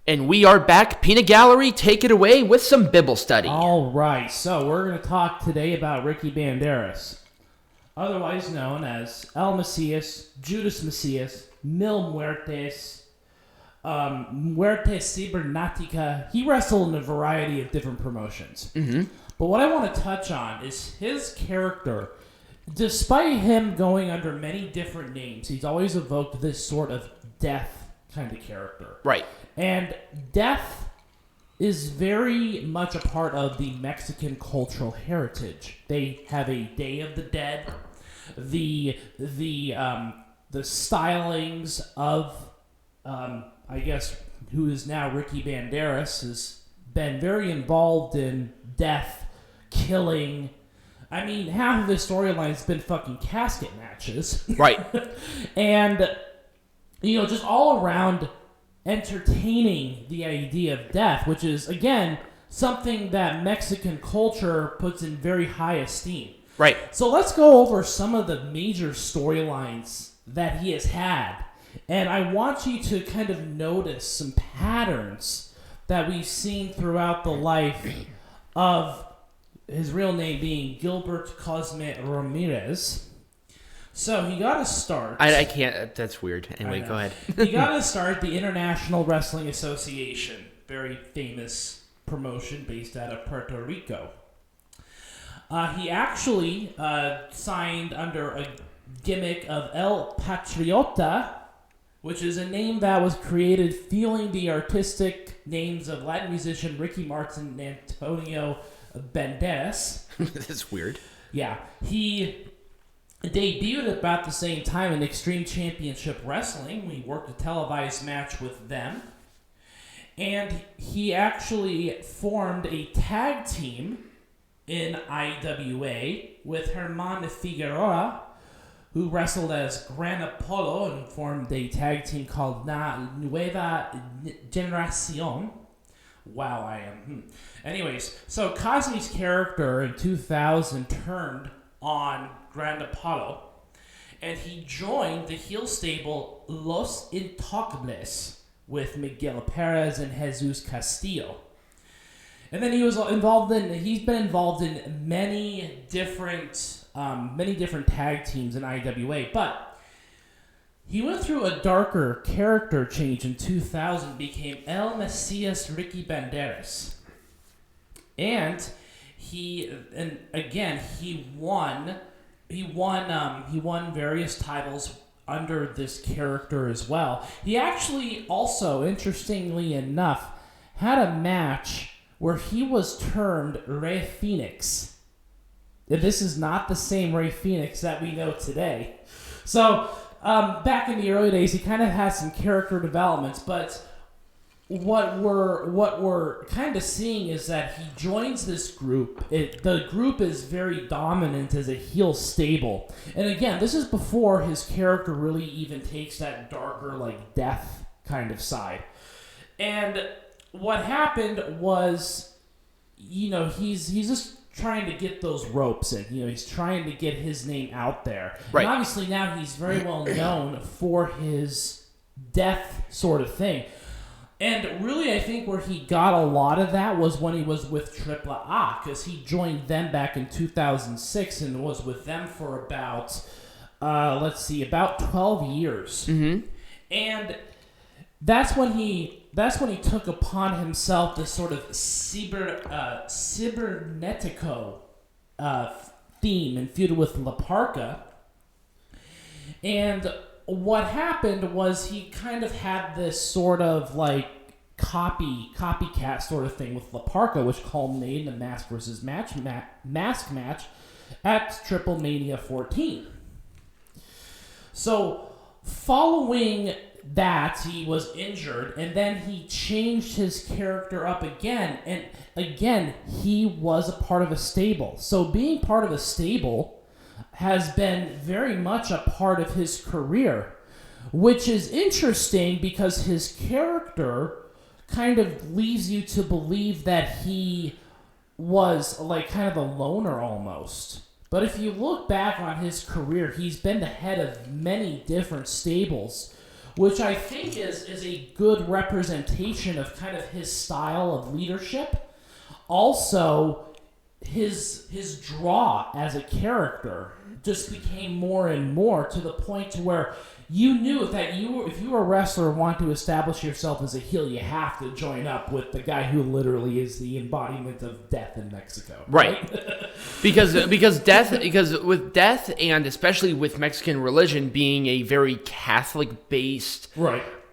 And we are back. Peanut Gallery, take it away with some Bible study. All right, so we're going to talk today about Ricky Banderas, otherwise known as El Mesías, Judas Mesias, Mil Muertes, Muertes Cibernática. He wrestled in a variety of different promotions. Mm-hmm. But what I want to touch on is his character. Despite him going under many different names, he's always evoked this sort of death kind of character. Right. And death is very much a part of the Mexican cultural heritage. They have a Day of the Dead. The stylings of, I guess, who is now Ricky Banderas, has been very involved in death, killing. I mean, half of his storyline has been fucking casket matches. Right. And, just all around entertaining the idea of death, which is, again, something that Mexican culture puts in very high esteem. Right. So let's go over some of the major storylines that he has had. And I want you to kind of notice some patterns that we've seen throughout the life of his real name being Gilbert Cosme Ramirez. So he got to start. I can't. That's weird. Anyway, go ahead. He got to start the International Wrestling Association, very famous promotion based out of Puerto Rico. He actually signed under a gimmick of El Patriota, which is a name that was created feeling the artistic names of Latin musician Ricky Martin and Antonio Banderas. That's weird. Yeah. He debuted about the same time in Extreme Championship Wrestling. We worked a televised match with them. And he actually formed a tag team in IWA with Herman Figueroa, who wrestled as Gran Apolo and formed a tag team called La Nueva Generación. Wow, I am. Anyways, so Cosme's character in 2000 turned on Gran Apolo, and he joined the heel stable Los Intocables with Miguel Perez and Jesus Castillo. And then he's been involved in many different tag teams in IWA, but he went through a darker character change in 2000, became El Mesías Ricky Banderas. And he won various titles under this character as well. He actually also, interestingly enough, had a match where he was termed Rey Phoenix. This is not the same Rey Phoenix that we know today. So, back in the early days, he kind of had some character developments, but what we're kind of seeing is that he joins this group. The group is very dominant as a heel stable. And again, this is before his character really even takes that darker, like, death kind of side. And what happened was, he's just trying to get those ropes in. He's trying to get his name out there. Right. And obviously now he's very well known for his death sort of thing. And really, I think where he got a lot of that was when he was with Triple A, because he joined them back in 2006 and was with them for about 12 years. Mm-hmm. And that's when he took upon himself this sort of cybernetico theme and feuded with La Parka. And what happened was he kind of had this sort of like copycat sort of thing with La Parka, which culminated in a mask versus mask match at Triple Mania 14. So following that, he was injured, and then he changed his character up again, and again, he was a part of a stable. So being part of a stable has been very much a part of his career, which is interesting because his character kind of leaves you to believe that he was like kind of a loner almost. But if you look back on his career, he's been the head of many different stables, which I think is a good representation of kind of his style of leadership. Also, his draw as a character just became more and more to the point to where you knew that if you were a wrestler and want to establish yourself as a heel, you have to join up with the guy who literally is the embodiment of death in Mexico. Right. because with death, and especially with Mexican religion being a very Catholic based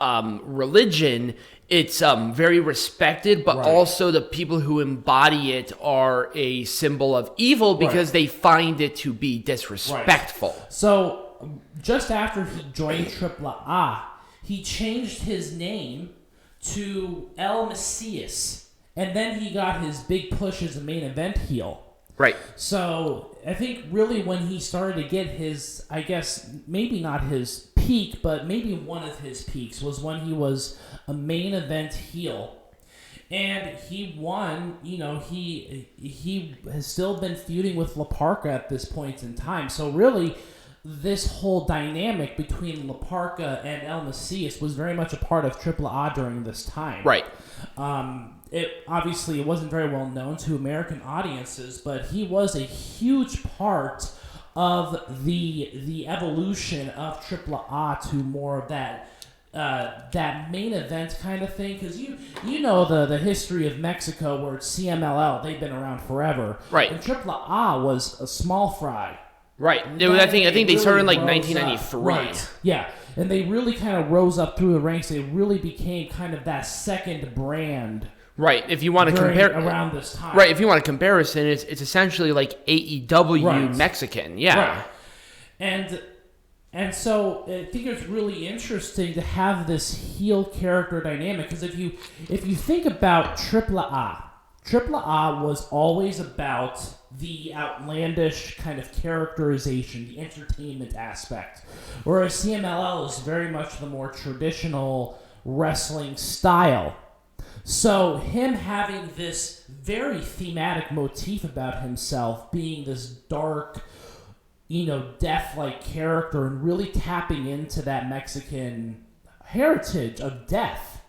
religion, it's very respected, but also the people who embody it are a symbol of evil because they find it to be disrespectful. Right. So just after he joined AAA, he changed his name to El Mesias, and then he got his big push as a main event heel. Right. So I think really when he started to get his, I guess maybe not his peak, but maybe one of his peaks was when he was a main event heel. And he won, he has still been feuding with La Parka at this point in time. So really, this whole dynamic between La Parka and El Mesias was very much a part of AAA during this time. Right. It wasn't very well known to American audiences, but he was a huge part of the evolution of AAA to more of that main event kind of thing, because you know the history of Mexico, where it's CMLL, they've been around forever, right? And AAA was a small fry, right? I think they started in like 1993, right? Yeah, and they really kind of rose up through the ranks. They really became kind of that second brand. Right, if you want to compare around this time. Right, if you want a comparison, it's essentially like AEW Mexican, yeah. Right. And so I think it's really interesting to have this heel character dynamic, because if you think about AAA was always about the outlandish kind of characterization, the entertainment aspect, whereas CMLL is very much the more traditional wrestling style. So him having this very thematic motif about himself, being this dark, death-like character, and really tapping into that Mexican heritage of death,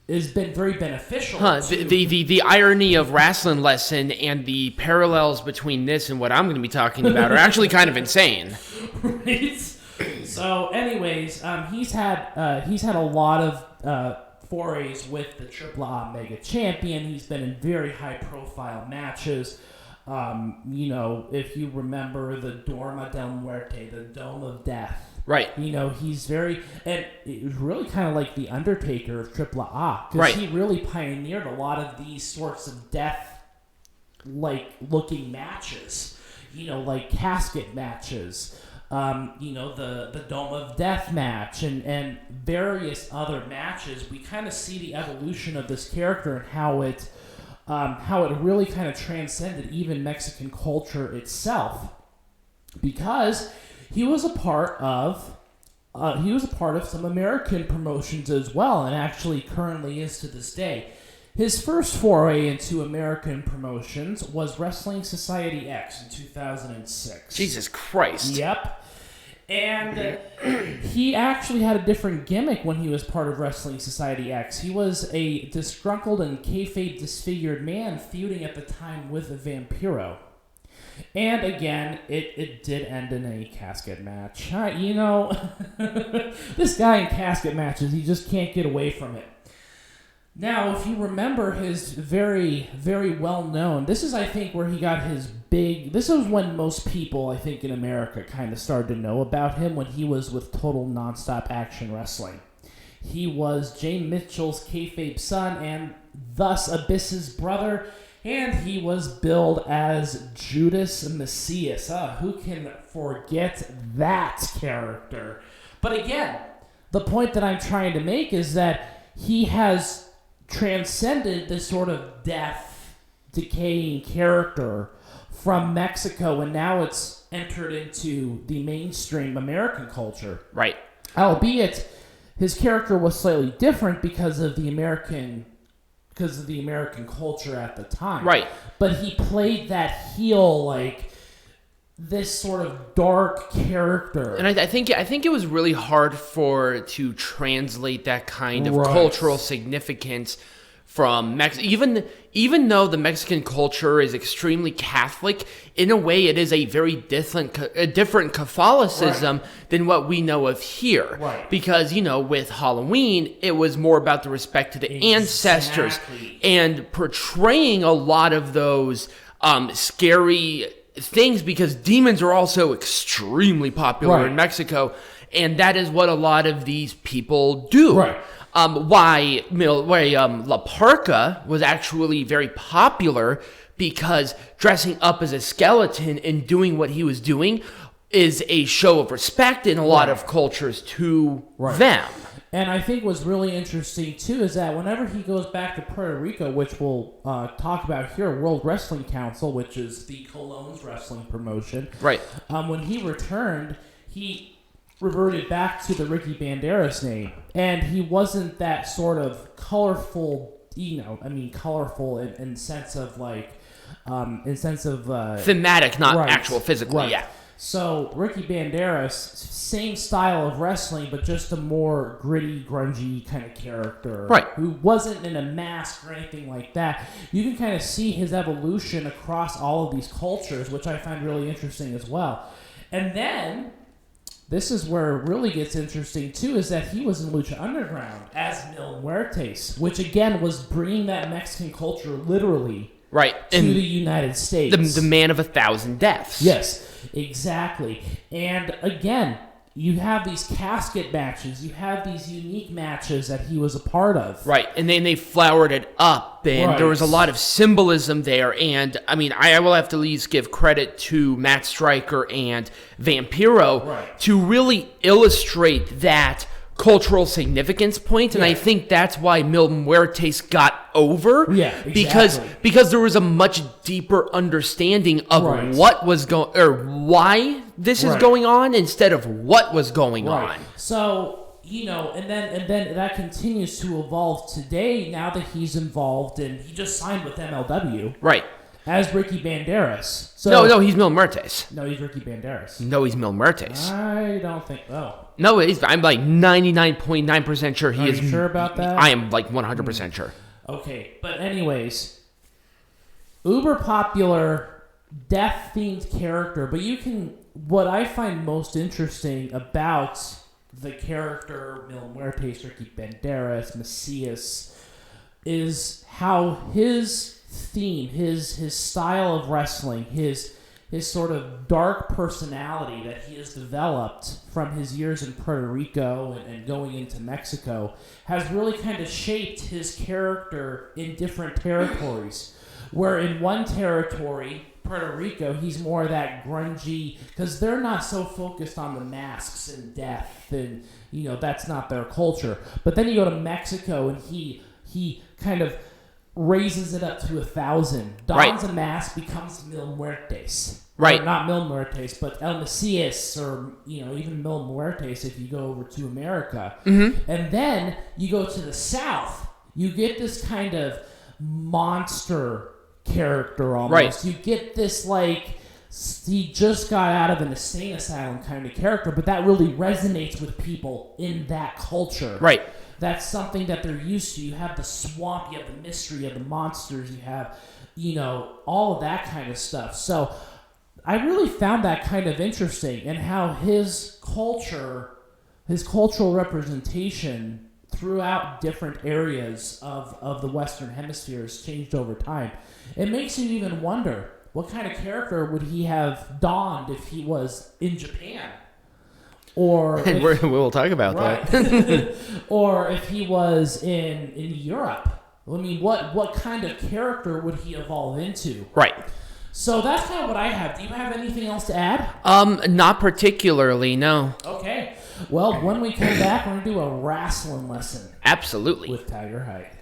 has been very beneficial. The irony of Wrestling Lesson and the parallels between this and what I'm going to be talking about are actually kind of insane. Right. So, anyways, he's had a lot of forays with the AAA Mega Champion. He's been in very high-profile matches. If you remember the Dorma del Muerte, the Dome of Death. Right. He's very... And it was really kind of like the Undertaker of AAA. Because he really pioneered a lot of these sorts of death-like looking matches. Like casket matches. The Dome of Death match and various other matches. We kind of see the evolution of this character and how it really kind of transcended even Mexican culture itself, because he was a part of some American promotions as well, and actually currently is to this day. His first foray into American promotions was Wrestling Society X in 2006. Jesus Christ. Yep. And he actually had a different gimmick when he was part of Wrestling Society X. He was a disgruntled and kayfabe disfigured man feuding at the time with a Vampiro. And again, it did end in a casket match. This guy in casket matches, he just can't get away from it. Now, if you remember his very, very well-known... This is, I think, where he got his big... This was when most people, I think, in America kind of started to know about him, when he was with Total Nonstop Action Wrestling. He was Jay Mitchell's kayfabe son, and thus Abyss's brother, and he was billed as Judas Mesias. Who can forget that character? But again, the point that I'm trying to make is that he has transcended this sort of death, decaying character from Mexico, and now it's entered into the mainstream American culture. Right. Albeit his character was slightly different because of the American culture at the time. Right. But he played that heel, like, this sort of dark character. And I think it was really hard to translate that kind of cultural significance from even though the Mexican culture is extremely Catholic, in a way it is a very different Catholicism than what we know of here. Right. Because, with Halloween, it was more about the respect to the ancestors and portraying a lot of those scary things, because demons are also extremely popular in Mexico, and that is what a lot of these people do. Right. Why La Parka was actually very popular, because dressing up as a skeleton and doing what he was doing is a show of respect in a lot of cultures to them. And I think what's really interesting, too, is that whenever he goes back to Puerto Rico, which we'll talk about here, World Wrestling Council, which is the Cologne's wrestling promotion. Right. When he returned, he reverted back to the Ricky Banderas name. And he wasn't that sort of colorful, colorful in sense of thematic, not actual physically, yeah. So, Ricky Banderas, same style of wrestling, but just a more gritty, grungy kind of character. Right. Who wasn't in a mask or anything like that. You can kind of see his evolution across all of these cultures, which I find really interesting as well. And then, this is where it really gets interesting, too, is that he was in Lucha Underground as Mil Muertes, which, again, was bringing that Mexican culture literally to the United States. The man of 1,000 deaths. Yes. Exactly. And again, you have these casket matches. You have these unique matches that he was a part of. Right. And then they flowered it up, and there was a lot of symbolism there. And, I will have to at least give credit to Matt Stryker and Vampiro to really illustrate that cultural significance point, and I think that's why Mil Muertes got over. Yeah, exactly. Because there was a much deeper understanding of what was going, or why this is going on, instead of what was going on. So, and then that continues to evolve today. Now that he's involved, and he just signed with MLW, as Ricky Banderas. So, no, he's Mil Muertes. No, he's Ricky Banderas. No, he's Mil Muertes. I don't think. No, I'm like 99.9% sure he is. Are you sure about that? I am like 100% sure. Okay, but anyways, uber popular death-themed character, but what I find most interesting about the character Mil Muertes, Ricky Banderas, Macias, is how his theme, his style of wrestling, his sort of dark personality that he has developed from his years in Puerto Rico and going into Mexico has really kind of shaped his character in different territories. Where in one territory, Puerto Rico, he's more that grungy, because they're not so focused on the masks and death, and that's not their culture. But then you go to Mexico, and he kind of raises it up to 1,000. Dons a mask, becomes Mil Muertes. Right. Or not Mil Muertes, but El Macias, or even Mil Muertes if you go over to America. Mm-hmm. And then you go to the South, you get this kind of monster character almost. You get this he just got out of an insane asylum kind of character, but that really resonates with people in that culture. Right. That's something that they're used to. You have the swamp, you have the mystery of the monsters, you have, all of that kind of stuff. So I really found that kind of interesting, and how his cultural representation throughout different areas of the Western Hemisphere has changed over time. It makes you even wonder, what kind of character would he have donned if he was in Japan? Or we'll talk about that. Or if he was in Europe. What kind of character would he evolve into? Right. So that's kind of what I have. Do you have anything else to add? Not particularly, no. Okay. Well, when we come back, we're going to do a wrestling lesson. Absolutely. With Tiger Height.